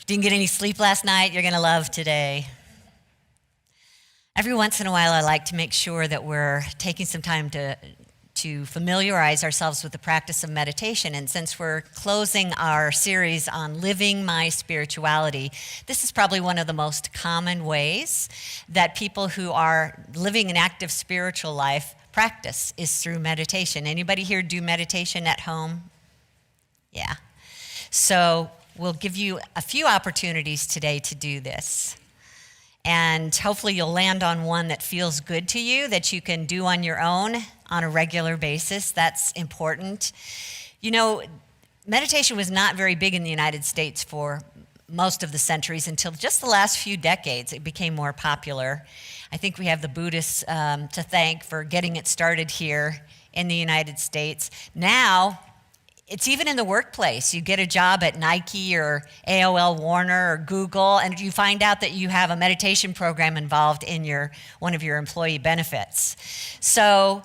Didn't get any sleep last night, you're going to love today. Every once in a while, I like to make sure that we're taking some time to familiarize ourselves with the practice of meditation. And since we're closing our series on living my spirituality, this is probably one of the most common ways that people who are living an active spiritual life practice is through meditation. Anybody here do meditation at home? Yeah. So we'll give you a few opportunities today to do this. And hopefully you'll land on one that feels good to you, that you can do on your own on a regular basis. That's important. You know, meditation was not very big in the United States for most of the centuries until just the last few decades. It became more popular. I think we have the Buddhists to thank for getting it started here in the United States. Now, it's even in the workplace. You get a job at Nike or AOL Warner or Google, and you find out that you have a meditation program involved in one of your employee benefits. So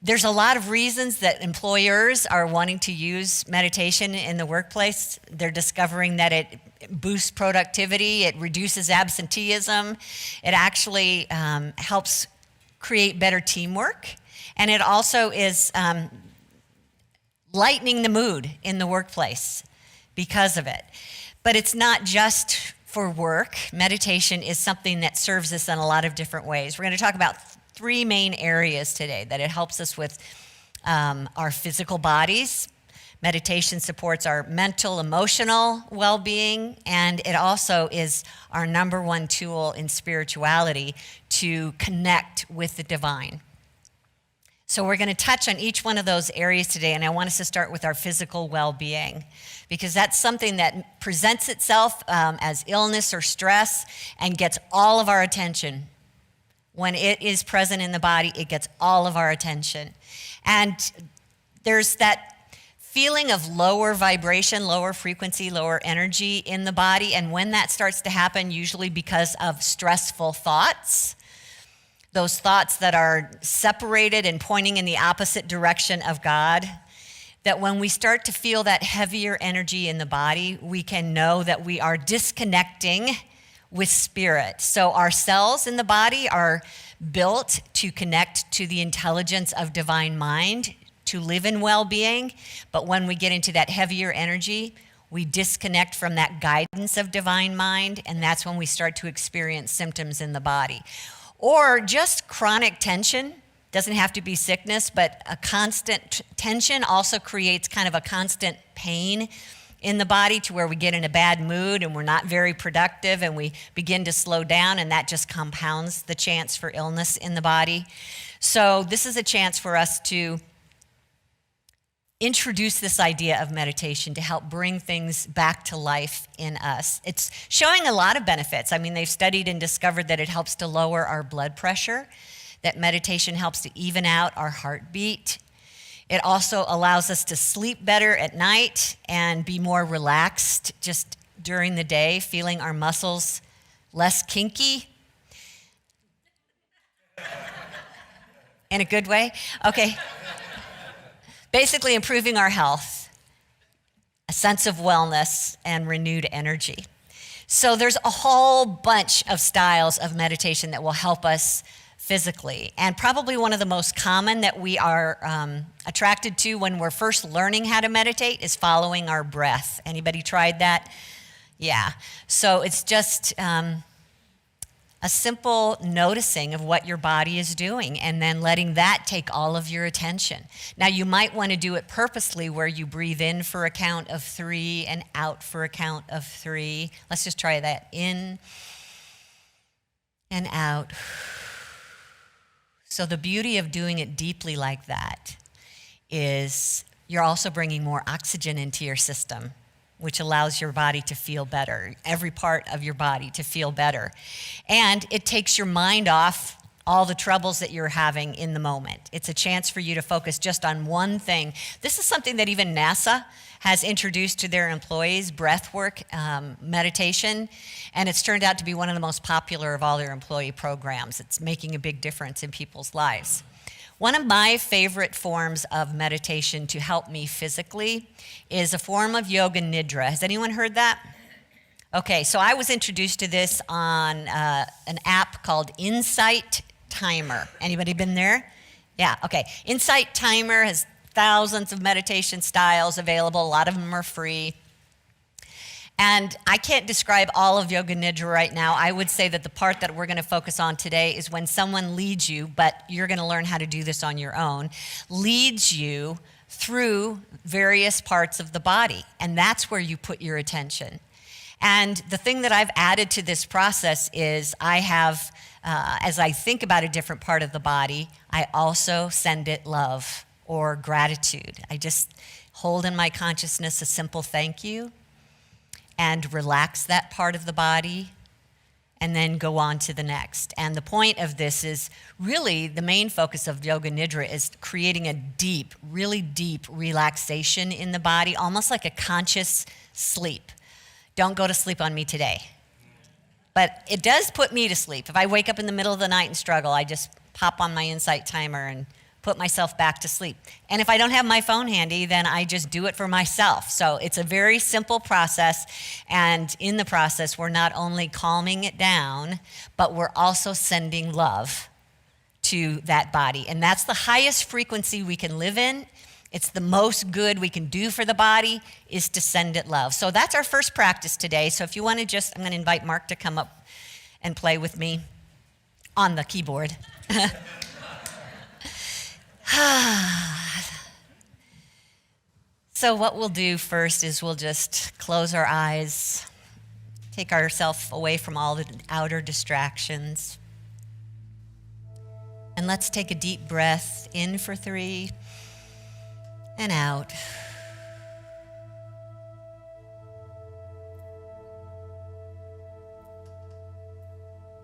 there's a lot of reasons that employers are wanting to use meditation in the workplace. They're discovering that it boosts productivity, it reduces absenteeism, it actually helps create better teamwork, and it also is lightening the mood in the workplace because of it. But it's not just for work. Meditation is something that serves us in a lot of different ways. We're going to talk about three main areas today that it helps us with our physical bodies. Meditation supports our mental, emotional well-being, and it also is our number one tool in spirituality to connect with the divine. So we're going to touch on each one of those areas today, and I want us to start with our physical well-being, because that's something that presents itself as illness or stress and gets all of our attention. When it is present in the body, it gets all of our attention. And there's that feeling of lower vibration, lower frequency, lower energy in the body, and when that starts to happen, usually because of stressful thoughts, those thoughts that are separated and pointing in the opposite direction of God, that when we start to feel that heavier energy in the body, we can know that we are disconnecting with spirit. So our cells in the body are built to connect to the intelligence of divine mind, to live in well-being. But when we get into that heavier energy, we disconnect from that guidance of divine mind, and that's when we start to experience symptoms in the body. Or just chronic tension. Doesn't have to be sickness, but a constant tension also creates kind of a constant pain in the body to where we get in a bad mood and we're not very productive and we begin to slow down, and that just compounds the chance for illness in the body. So this is a chance for us to introduce this idea of meditation to help bring things back to life in us. It's showing a lot of benefits. I mean, they've studied and discovered that it helps to lower our blood pressure, that meditation helps to even out our heartbeat. It also allows us to sleep better at night and be more relaxed just during the day, feeling our muscles less kinky. In a good way? Okay. Basically improving our health, a sense of wellness, and renewed energy. So there's a whole bunch of styles of meditation that will help us physically. And probably one of the most common that we are attracted to when we're first learning how to meditate is following our breath. Anybody tried that? Yeah. So it's just a simple noticing of what your body is doing and then letting that take all of your attention. Now, you might want to do it purposely where you breathe in for a count of 3 and out for a count of 3. Let's just try that. In and out. So the beauty of doing it deeply like that is you're also bringing more oxygen into your system, which allows your body to feel better, every part of your body to feel better. And it takes your mind off all the troubles that you're having in the moment. It's a chance for you to focus just on one thing. This is something that even NASA has introduced to their employees, breathwork, meditation, and it's turned out to be one of the most popular of all their employee programs. It's making a big difference in people's lives. One of my favorite forms of meditation to help me physically is a form of yoga nidra. Has anyone heard that? Okay, so I was introduced to this on an app called Insight Timer. Anybody been there? Yeah, okay. Insight Timer has thousands of meditation styles available. A lot of them are free. And I can't describe all of Yoga Nidra right now. I would say that the part that we're going to focus on today is when someone leads you, but you're going to learn how to do this on your own, leads you through various parts of the body. And that's where you put your attention. And the thing that I've added to this process is I have, as I think about a different part of the body, I also send it love or gratitude. I just hold in my consciousness a simple thank you and relax that part of the body and then go on to the next. And the point of this is really the main focus of Yoga Nidra is creating a deep, really deep relaxation in the body, almost like a conscious sleep. Don't go to sleep on me today. But it does put me to sleep. If I wake up in the middle of the night and struggle, I just pop on my Insight Timer and put myself back to sleep. And if I don't have my phone handy, then I just do it for myself. So it's a very simple process. And in the process, we're not only calming it down, but we're also sending love to that body. And that's the highest frequency we can live in. It's the most good we can do for the body is to send it love. So that's our first practice today. So if you want to I'm going to invite Mark to come up and play with me on the keyboard. So what we'll do first is we'll just close our eyes, take ourselves away from all the outer distractions. And let's take a deep breath in for 3 and out.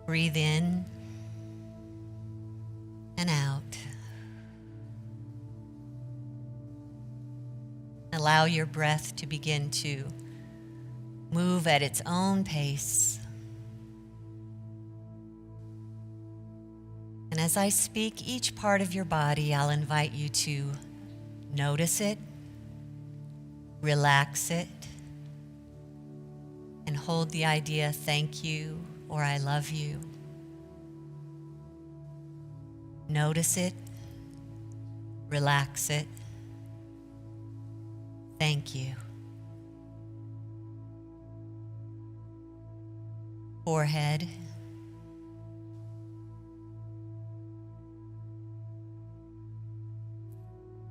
Breathe in and out. Allow your breath to begin to move at its own pace. And as I speak each part of your body, I'll invite you to notice it, relax it, and hold the idea, thank you, or I love you. Notice it, relax it, thank you. Forehead,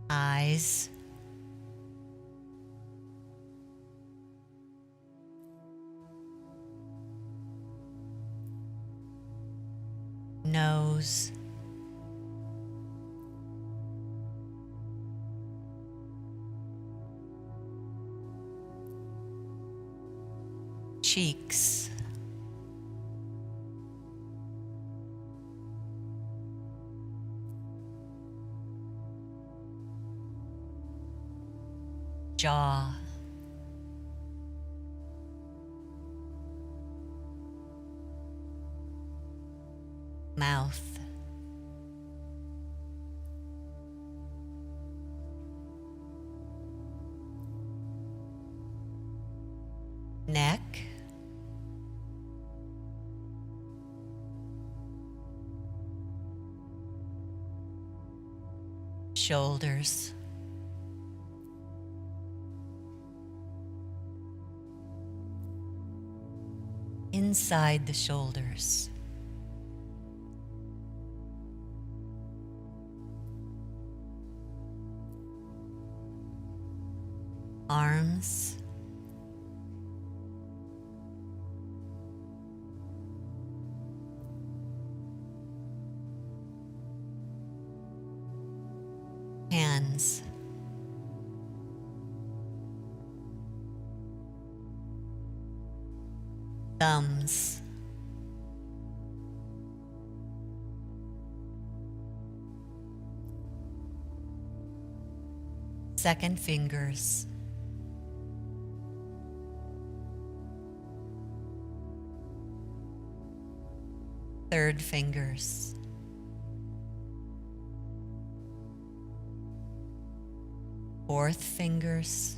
eyes, nose, cheeks, jaw, mouth, neck, shoulders, inside the shoulders, arms, hands, thumbs, second fingers, third fingers, fourth fingers,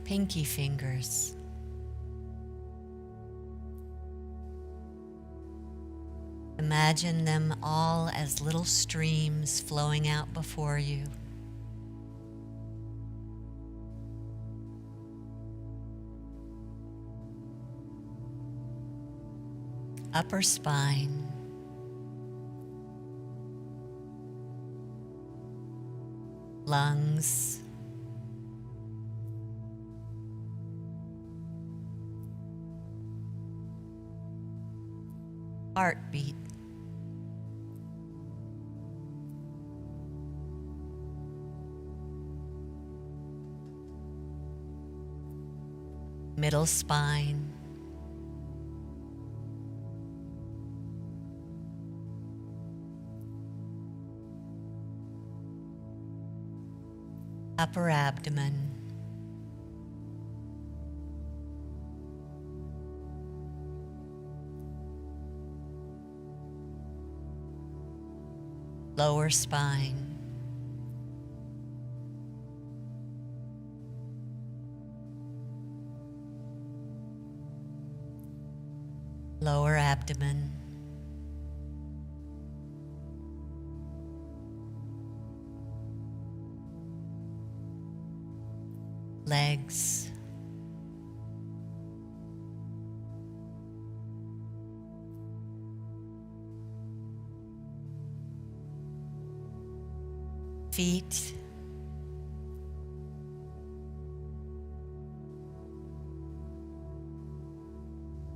pinky fingers. Imagine them all as little streams flowing out before you. Upper spine. Lungs. Heartbeat. Middle spine. Upper abdomen. Lower spine. Lower abdomen. Legs. Feet.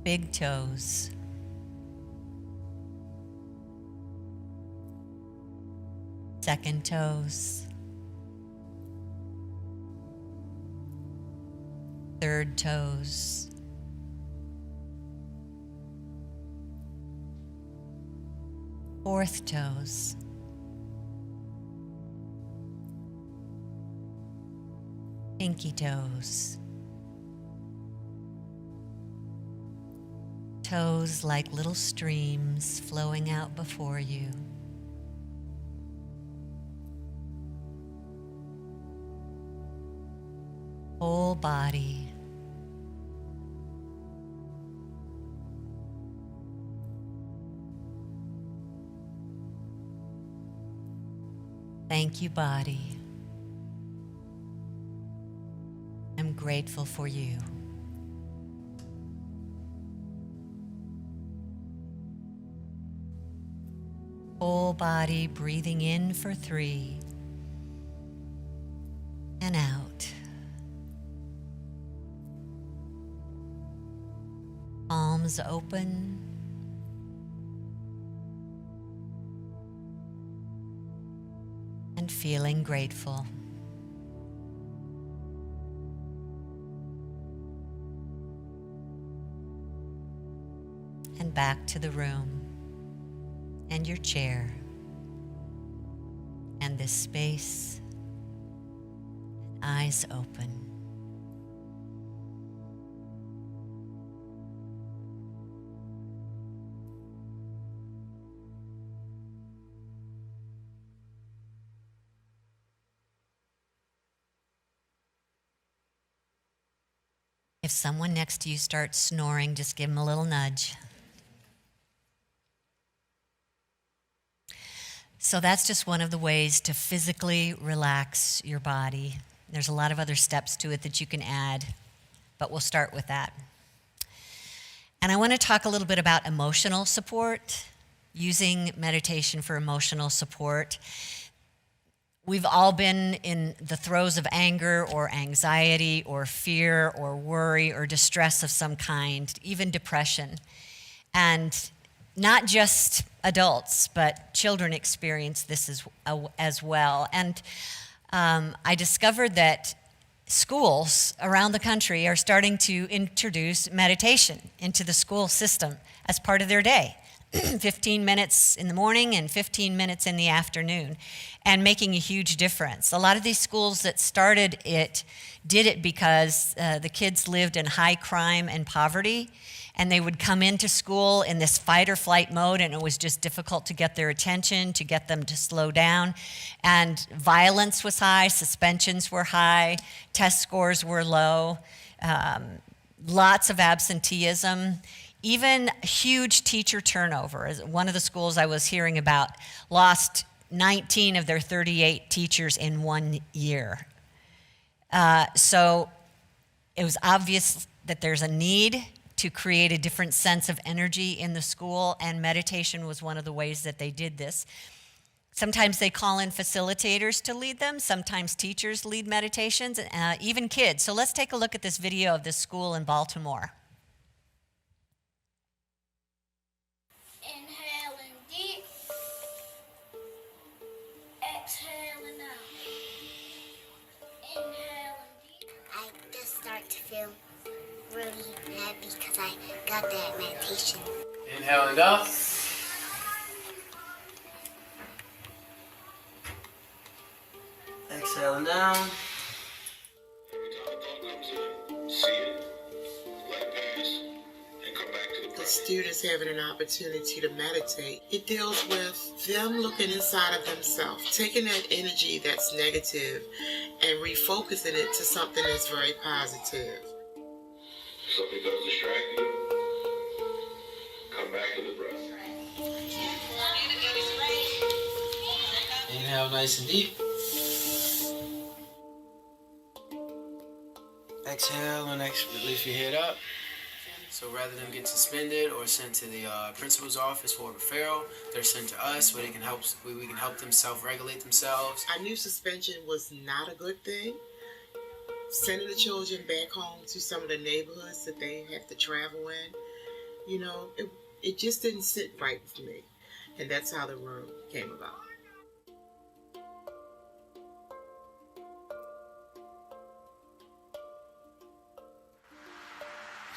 Big toes. Second toes. Third toes. Fourth toes. Pinky toes. Toes like little streams flowing out before you. Whole body. Thank you, body. I'm grateful for you. Whole body, breathing in for 3 and out. Palms open. And feeling grateful. And back to the room and your chair and this space, eyes open. If someone next to you starts snoring, just give them a little nudge. So that's just one of the ways to physically relax your body. There's a lot of other steps to it that you can add, but we'll start with that. And I want to talk a little bit about emotional support, using meditation for emotional support. We've all been in the throes of anger or anxiety or fear or worry or distress of some kind, even depression. And not just adults, but children experience this as well. And I discovered that schools around the country are starting to introduce meditation into the school system as part of their day. 15 minutes in the morning and 15 minutes in the afternoon, and making a huge difference. A lot of these schools that started it did it because the kids lived in high crime and poverty, and they would come into school in this fight or flight mode, and it was just difficult to get their attention, to get them to slow down. And violence was high, suspensions were high, test scores were low, lots of absenteeism, even huge teacher turnover. As one of the schools I was hearing about lost 19 of their 38 teachers in 1 year. So it was obvious that there's a need to create a different sense of energy in the school, and meditation was one of the ways that they did this. Sometimes they call in facilitators to lead them. Sometimes teachers lead meditations, even kids. So let's take a look at this video of this school in Baltimore. Inhaling deep, exhaling out. Inhaling deep. I just start to feel really happy because I got that meditation. Inhaling up. Exhaling down. The students having an opportunity to meditate. It deals with them looking inside of themselves, taking that energy that's negative and refocusing it to something that's very positive. Something does distract you. Come back to the breath. Inhale nice and deep. Exhale and lift your head up. So rather than get suspended or sent to the principal's office for a referral, they're sent to us where we can help them self-regulate themselves. I knew suspension was not a good thing. Sending the children back home to some of the neighborhoods that they have to travel in, it just didn't sit right with me. And that's how the room came about.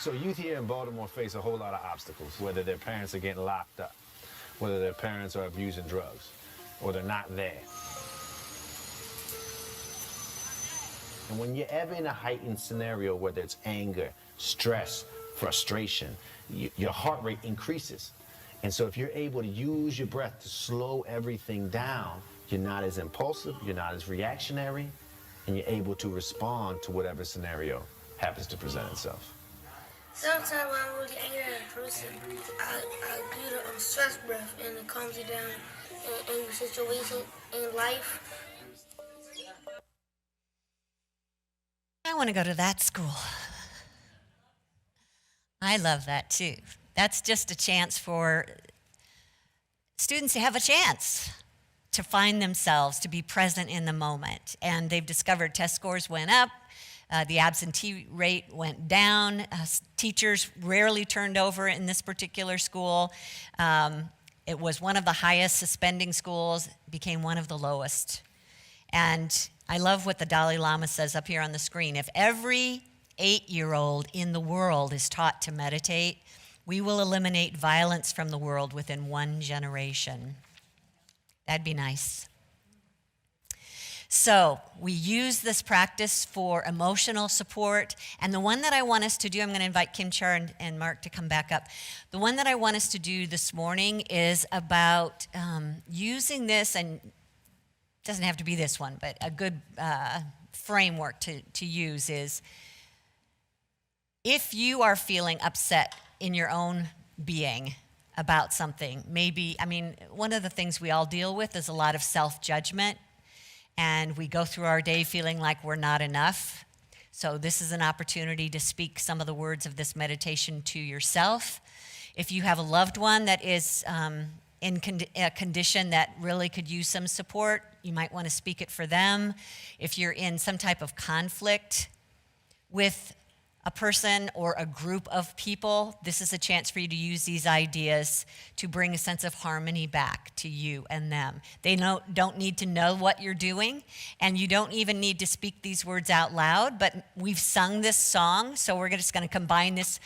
So youth here in Baltimore face a whole lot of obstacles, whether their parents are getting locked up, whether their parents are abusing drugs, or they're not there. And when you're ever in a heightened scenario, whether it's anger, stress, frustration, your heart rate increases. And so if you're able to use your breath to slow everything down, you're not as impulsive, you're not as reactionary, and you're able to respond to whatever scenario happens to present itself. Sometimes when I'm really angry at a person, I do the stress breath, and it calms you down in your situation in life. I want to go to that school. I love that too. That's just a chance for students to have a chance to find themselves, to be present in the moment. And they've discovered test scores went up, the absentee rate went down, teachers rarely turned over in this particular school. It was one of the highest suspending schools, became one of the lowest. And I love what the Dalai Lama says up here on the screen. If every 8-year-old in the world is taught to meditate, we will eliminate violence from the world within 1 generation. That'd be nice. So we use this practice for emotional support. And the one that I want us to do, I'm going to invite Kim Char and Mark to come back up. The one that I want us to do this morning is about using this, and it doesn't have to be this one, but a good framework to use is, if you are feeling upset in your own being about something, one of the things we all deal with is a lot of self-judgment, and we go through our day feeling like we're not enough. So this is an opportunity to speak some of the words of this meditation to yourself. If you have a loved one that is in a condition that really could use some support, you might want to speak it for them. If you're in some type of conflict with a person or a group of people, this is a chance for you to use these ideas to bring a sense of harmony back to you and them. They don't need to know what you're doing, and you don't even need to speak these words out loud, but we've sung this song, so we're just going to combine this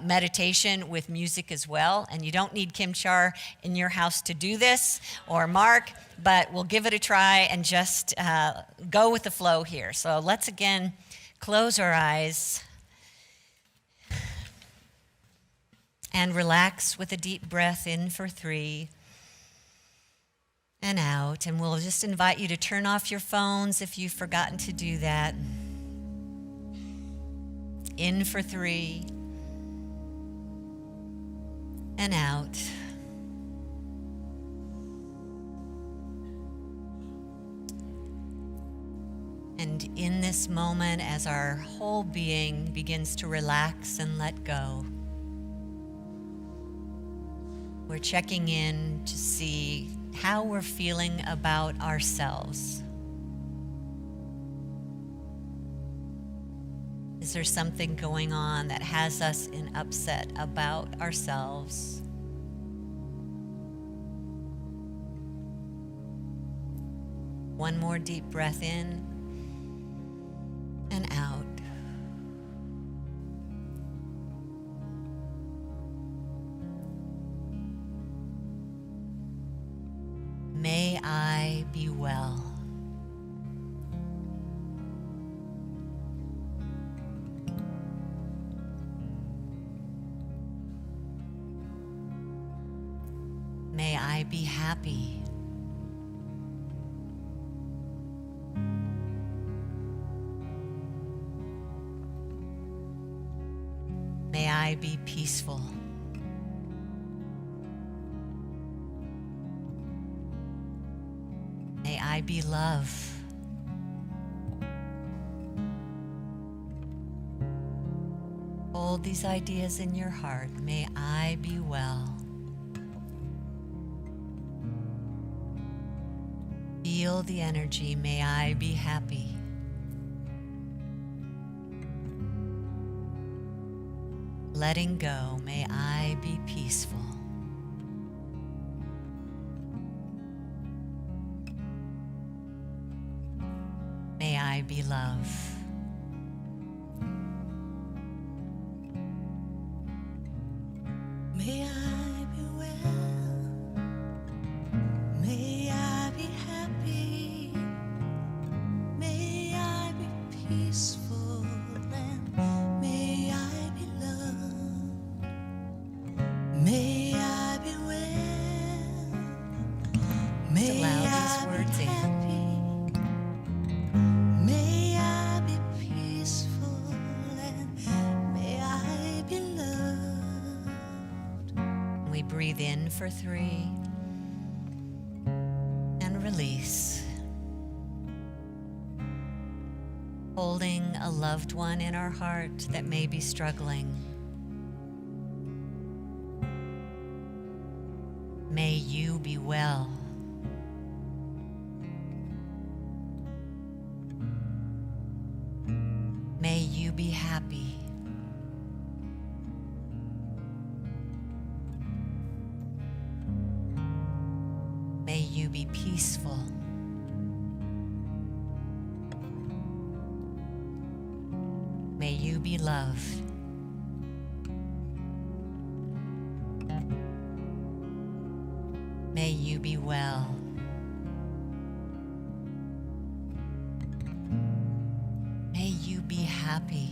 meditation with music as well. And you don't need Kim Char in your house to do this, or Mark, but we'll give it a try and just go with the flow here. So let's again close our eyes and relax with a deep breath in for 3 and out. And we'll just invite you to turn off your phones if you've forgotten to do that. In for 3 and out. And in this moment, as our whole being begins to relax and let go, we're checking in to see how we're feeling about ourselves. Is there something going on that has us in upset about ourselves? One more deep breath in and out. May I be well. May I be happy. May I be peaceful. May I be love. Hold these ideas in your heart. May I be well. Feel the energy. May I be happy. Letting go. May I be peaceful. May I be love. May I be well. May I be happy. May I be peaceful. And may I be loved. May I be well. May allow these I be words in. happy. May I be peaceful. And may I be loved. We breathe in for 3 and release. Holding a loved one in our heart that may be struggling. May you be well. May you be happy. May you be peaceful. May you be loved. May you be well. May you be happy.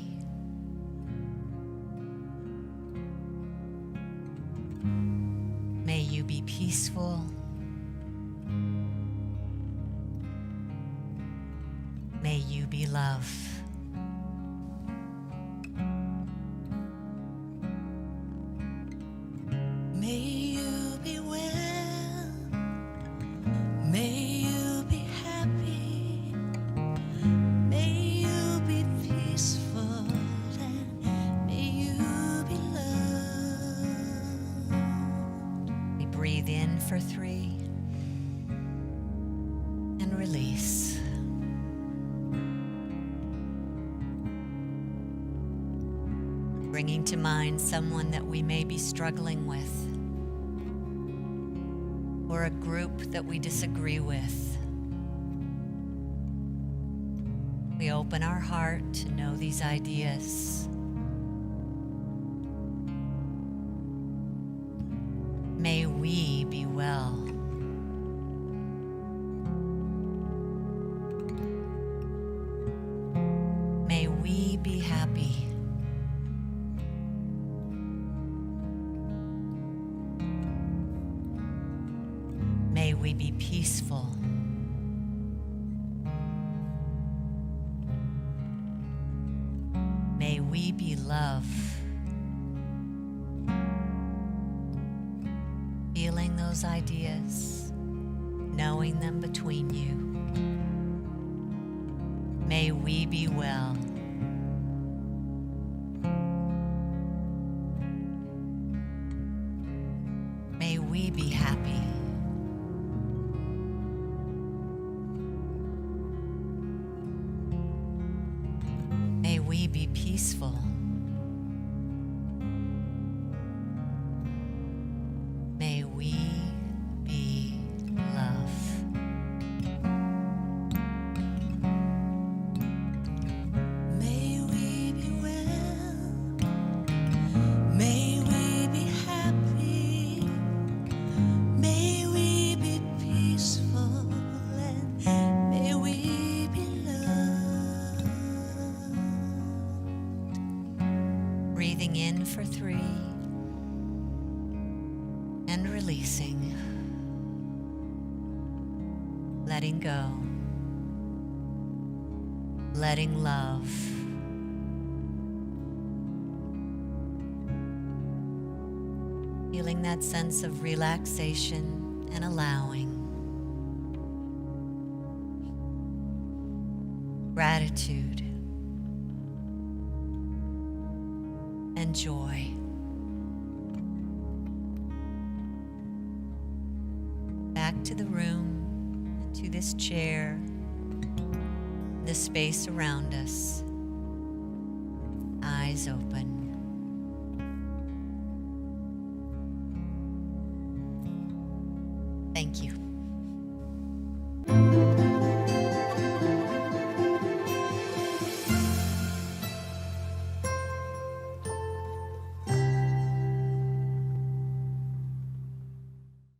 May you be peaceful. May you be love. May you be well. May you be happy. May you be peaceful. And may you be loved. We breathe in for 3 and release. bringing to mind someone that we may be struggling with, or a group that we disagree with. We open our heart to know these ideas. May we be well. May we be happy. May we be peaceful. May we be love. Feeling those ideas, knowing them between you. May we be well. May we be happy. May we be peaceful. May we be love. May we be well. May we be happy. May we be peaceful. And may we be loved. Breathing in for 3 and releasing. Letting go. Letting love. Feeling that sense of relaxation and allowing. Gratitude and joy. Back to the room, to this chair, the space around us. Eyes open. Thank you.